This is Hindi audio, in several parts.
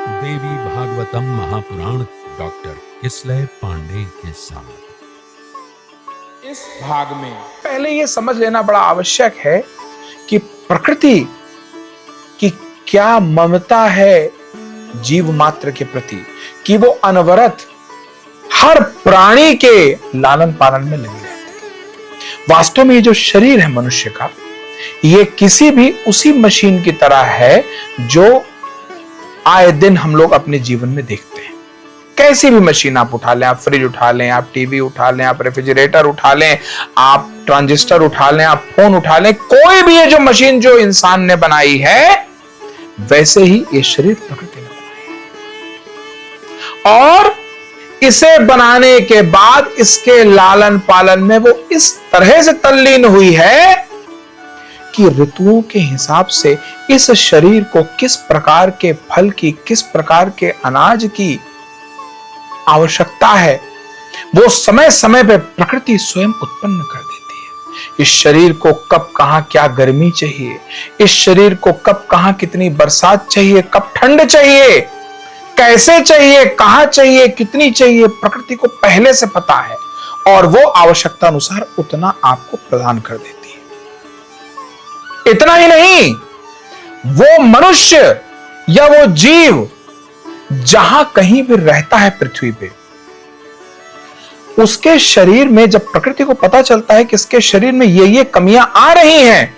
देवी भागवतम महापुराण डॉक्टर किसलय पांडे के साथ। इस भाग में पहले यह समझ लेना बड़ा आवश्यक है कि प्रकृति की क्या ममता है जीव मात्र के प्रति, कि वो अनवरत हर प्राणी के लालन पालन में लगी रहती है। वास्तव में ये जो शरीर है मनुष्य का, ये किसी भी उसी मशीन की तरह है जो आए दिन हम लोग अपने जीवन में देखते हैं। कैसी भी मशीन आप उठा लें, आप फ्रिज उठा लें, आप टीवी उठा लें, आप रेफ्रिजरेटर उठा लें, आप ट्रांजिस्टर उठा लें, आप फोन उठा लें, कोई भी ये जो मशीन जो इंसान ने बनाई है, वैसे ही ये शरीर प्रकृति ने बनाया है। और इसे बनाने के बाद इसके लालन पालन में वो इस तरह से तल्लीन हुई है कि ऋतुओं के हिसाब से इस शरीर को किस प्रकार के फल की, किस प्रकार के अनाज की आवश्यकता है, वो समय समय पे प्रकृति स्वयं उत्पन्न कर देती है। इस शरीर को कब कहां क्या गर्मी चाहिए, इस शरीर को कब कहां कितनी बरसात चाहिए, कब ठंड चाहिए, कैसे चाहिए, कहां चाहिए, कितनी चाहिए, प्रकृति को पहले से पता है और वो आवश्यकता अनुसार उतना आपको प्रदान कर देती है। इतना ही नहीं, वो मनुष्य या वो जीव जहां कहीं भी रहता है पृथ्वी पे, उसके शरीर में जब प्रकृति को पता चलता है कि इसके शरीर में ये कमियां आ रही हैं,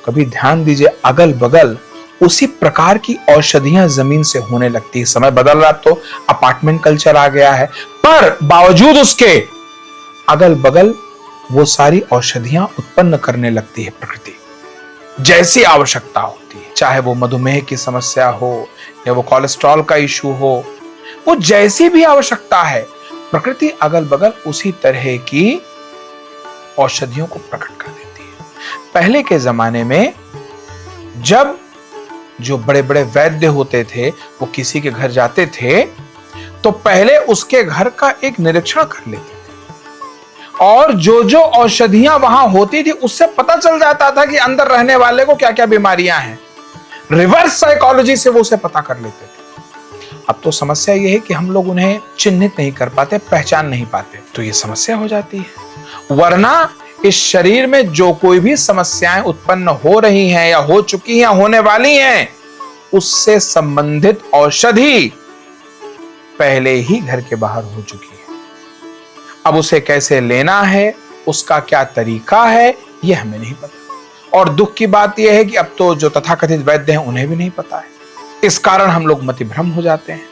कभी ध्यान दीजिए अगल बगल उसी प्रकार की औषधियां जमीन से होने लगती है। समय बदल रहा तो अपार्टमेंट कल्चर आ गया है, पर बावजूद उसके अगल बगल वो सारी औषधियां उत्पन्न करने लगती है प्रकृति, जैसी आवश्यकता होती है। चाहे वो मधुमेह की समस्या हो या वो कोलेस्ट्रॉल का इशू हो, वो जैसी भी आवश्यकता है, प्रकृति अगल बगल उसी तरह की औषधियों को प्रकट कर देती है। पहले के जमाने में जब जो बड़े बड़े वैद्य होते थे वो किसी के घर जाते थे तो पहले उसके घर का एक निरीक्षण कर लेते थे और जो जो औषधियां वहां होती थी उससे पता चल जाता था कि अंदर रहने वाले को क्या क्या बीमारियां हैं। रिवर्स साइकोलॉजी से वो उसे पता कर लेते थे। अब तो समस्या ये है कि हम लोग उन्हें चिन्हित नहीं कर पाते, पहचान नहीं पाते, तो ये समस्या हो जाती है। वरना इस शरीर में जो कोई भी समस्याएं उत्पन्न हो रही हैं या हो चुकी हैं, होने वाली हैं, उससे संबंधित औषधि पहले ही घर के बाहर हो चुकी है। अब उसे कैसे लेना है, उसका क्या तरीका है, यह हमें नहीं पता। और दुख की बात यह है कि अब तो जो तथाकथित वैद्य हैं उन्हें भी नहीं पता है। इस कारण हम लोग मतिभ्रम हो जाते हैं।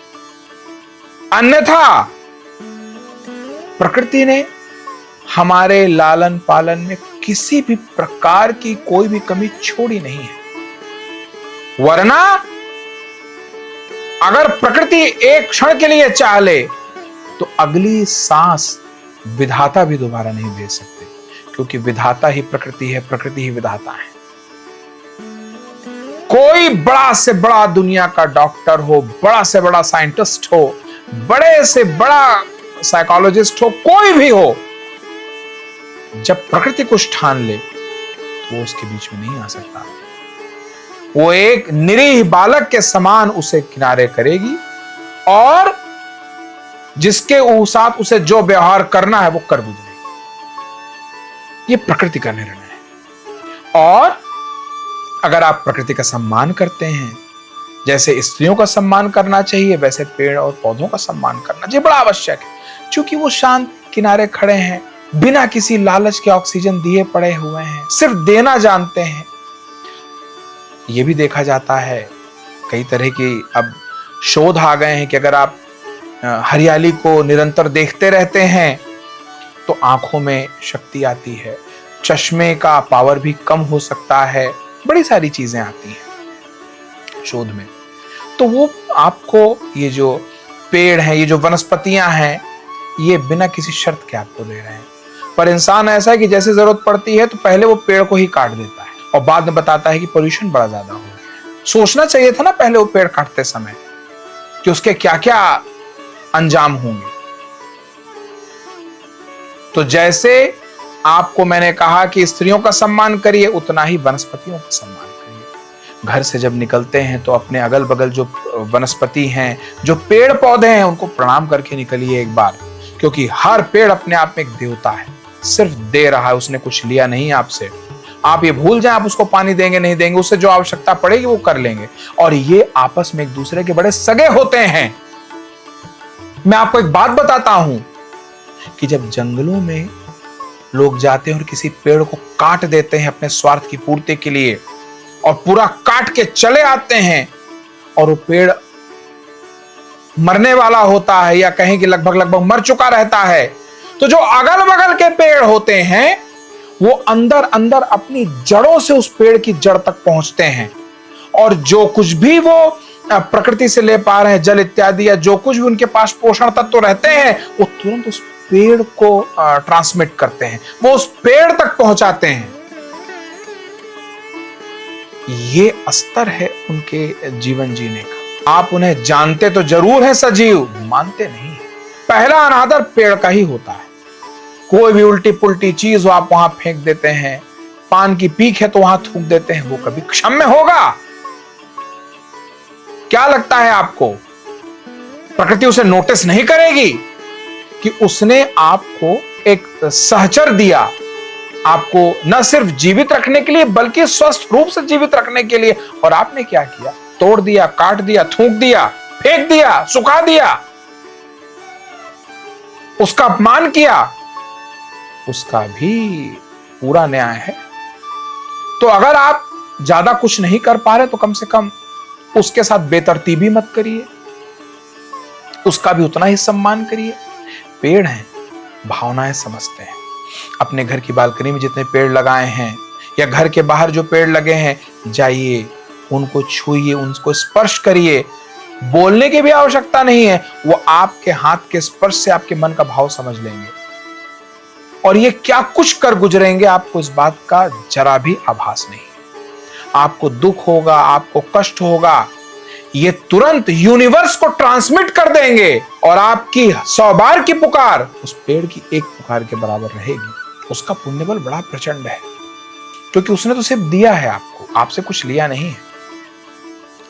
अन्यथा प्रकृति ने हमारे लालन पालन में किसी भी प्रकार की कोई भी कमी छोड़ी नहीं है। वरना अगर प्रकृति एक क्षण के लिए चाह ले तो अगली सांस विधाता भी दोबारा नहीं दे सकते, क्योंकि विधाता ही प्रकृति है, प्रकृति ही विधाता है। कोई बड़ा से बड़ा दुनिया का डॉक्टर हो, बड़ा से बड़ा साइंटिस्ट हो, बड़े से बड़ा साइकोलॉजिस्ट हो, कोई भी हो, जब प्रकृति कुछ ठान ले तो वो उसके बीच में नहीं आ सकता। वो एक निरीह बालक के समान उसे किनारे करेगी और जिसके साथ उसे जो व्यवहार करना है वो कर गुजरेगी। ये प्रकृति का निर्णय है। और अगर आप प्रकृति का सम्मान करते हैं, जैसे स्त्रियों का सम्मान करना चाहिए, वैसे पेड़ और पौधों का सम्मान करना चाहिए, बड़ा आवश्यक है। क्योंकि वो शांत किनारे खड़े हैं, बिना किसी लालच के ऑक्सीजन दिए पड़े हुए हैं, सिर्फ देना जानते हैं। ये भी देखा जाता है, कई तरह की अब शोध आ गए हैं कि अगर आप हरियाली को निरंतर देखते रहते हैं तो आंखों में शक्ति आती है, चश्मे का पावर भी कम हो सकता है, बड़ी सारी चीजें आती हैं शोध में। तो वो आपको ये जो पेड़ हैं, ये जो वनस्पतियां हैं, ये बिना किसी शर्त के आपको दे रहे हैं। पर इंसान ऐसा है कि जैसे जरूरत पड़ती है तो पहले वो पेड़ को ही काट देता है और बाद में बताता है कि पोल्यूशन बड़ा ज्यादा हो गया। सोचना चाहिए था ना पहले वो पेड़ काटते समय कि उसके क्या क्या अंजाम होंगे। तो जैसे आपको मैंने कहा कि स्त्रियों का सम्मान करिए, उतना ही वनस्पतियों का सम्मान करिए। घर से जब निकलते हैं तो अपने अगल बगल जो वनस्पति हैं, जो पेड़ पौधे हैं, उनको प्रणाम करके निकलिए एक बार, क्योंकि हर पेड़ अपने आप में एक देवता है, सिर्फ दे रहा है, उसने कुछ लिया नहीं आपसे। आप ये भूल जाएं आप उसको पानी देंगे नहीं देंगे, उससे जो आवश्यकता पड़ेगी वो कर लेंगे। और ये आपस में एक दूसरे के बड़े सगे होते हैं। मैं आपको एक बात बताता हूं कि जब जंगलों में लोग जाते हैं और किसी पेड़ को काट देते हैं अपने स्वार्थ की पूर्ति के लिए, और पूरा काट के चले आते हैं, और वो पेड़ मरने वाला होता है या कहें कि लगभग मर चुका रहता है, तो जो अगल बगल के पेड़ होते हैं वो अंदर अंदर अपनी जड़ों से उस पेड़ की जड़ तक पहुंचते हैं, और जो कुछ भी वो प्रकृति से ले पा रहे हैं, जल इत्यादि, या जो कुछ भी उनके पास पोषण तत्व रहते हैं, वो तुरंत उस पेड़ को ट्रांसमिट करते हैं, वो उस पेड़ तक पहुंचाते हैं। ये स्तर है उनके जीवन जीने का। आप उन्हें जानते तो जरूर हैं सजीव, मानते नहीं। पहला अनादर पेड़ का ही होता है। कोई भी उल्टी पुल्टी चीज आप वहां फेंक देते हैं, पान की पीक है तो वहां थूक देते हैं, वो कभी क्षम्य होगा? क्या लगता है आपको, प्रकृति उसे नोटिस नहीं करेगी कि उसने आपको एक सहचर दिया, आपको न सिर्फ जीवित रखने के लिए बल्कि स्वस्थ रूप से जीवित रखने के लिए, और आपने क्या किया? तोड़ दिया, काट दिया, थूक दिया, फेंक दिया, सुखा दिया, उसका अपमान किया। उसका भी पूरा न्याय है। तो अगर आप ज्यादा कुछ नहीं कर पा रहे तो कम से कम उसके साथ बेतरतीबी मत करिए, उसका भी उतना ही सम्मान करिए। पेड़ हैं, भावनाएं समझते हैं। अपने घर की बालकनी में जितने पेड़ लगाए हैं या घर के बाहर जो पेड़ लगे हैं, जाइए, उनको छूइए, उनको स्पर्श करिए। बोलने की भी आवश्यकता नहीं है, वो आपके हाथ के स्पर्श से आपके मन का भाव समझ लेंगे, और ये क्या कुछ कर गुजरेंगे आपको इस बात का जरा भी आभास नहीं। आपको दुख होगा, आपको कष्ट होगा, ये तुरंत यूनिवर्स को ट्रांसमिट कर देंगे, और आपकी 100 बार की पुकार उस पेड़ की एक पुकार के बराबर रहेगी। उसका पुण्यबल बड़ा प्रचंड है, क्योंकि उसने तो सिर्फ दिया है आपको, आपसे कुछ लिया नहीं है।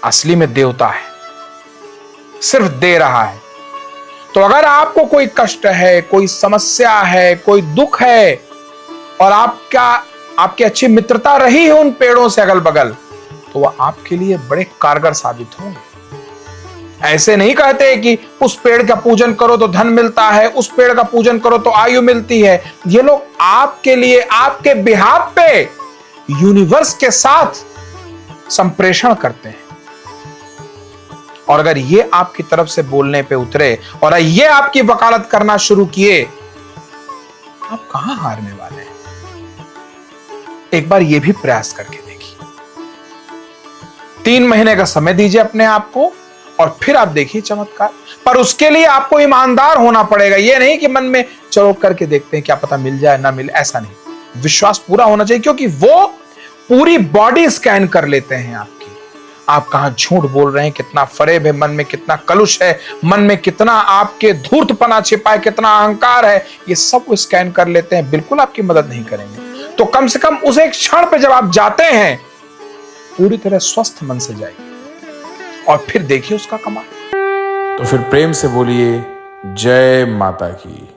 असली में देवता है, सिर्फ दे रहा है। तो अगर आपको कोई कष्ट है, कोई समस्या है, कोई दुख है, और आपकी अच्छी मित्रता रही है उन पेड़ों से अगल बगल, तो वह आपके लिए बड़े कारगर साबित होंगे। ऐसे नहीं कहते कि उस पेड़ का पूजन करो तो धन मिलता है, उस पेड़ का पूजन करो तो आयु मिलती है। ये लोग आपके लिए, आपके बिहाफ पे यूनिवर्स के साथ संप्रेषण करते हैं। और अगर ये आपकी तरफ से बोलने पे उतरे और ये आपकी वकालत करना शुरू किए, आप कहां हारने वाले हैं? एक बार ये भी प्रयास करके देखिए। 3 महीने का समय दीजिए अपने आप को, और फिर आप देखिए चमत्कार। पर उसके लिए आपको ईमानदार होना पड़ेगा। ये नहीं कि मन में चलो करके देखते हैं, क्या पता मिल जाए ना मिले, ऐसा नहीं। विश्वास पूरा होना चाहिए, क्योंकि वो पूरी बॉडी स्कैन कर लेते हैं आपकी। आप कहां झूठ बोल रहे हैं, कितना फरेब है मन में, कितना कलुष है मन में, कितना आपके धूर्तपना छिपा है, कितना अहंकार है, ये सब वो स्कैन कर लेते हैं। बिल्कुल आपकी मदद नहीं करेंगे। तो कम से कम उस एक क्षण पे जब आप जाते हैं, पूरी तरह स्वस्थ मन से जाइए, और फिर देखिए उसका कमाल। तो फिर प्रेम से बोलिए जय माता की।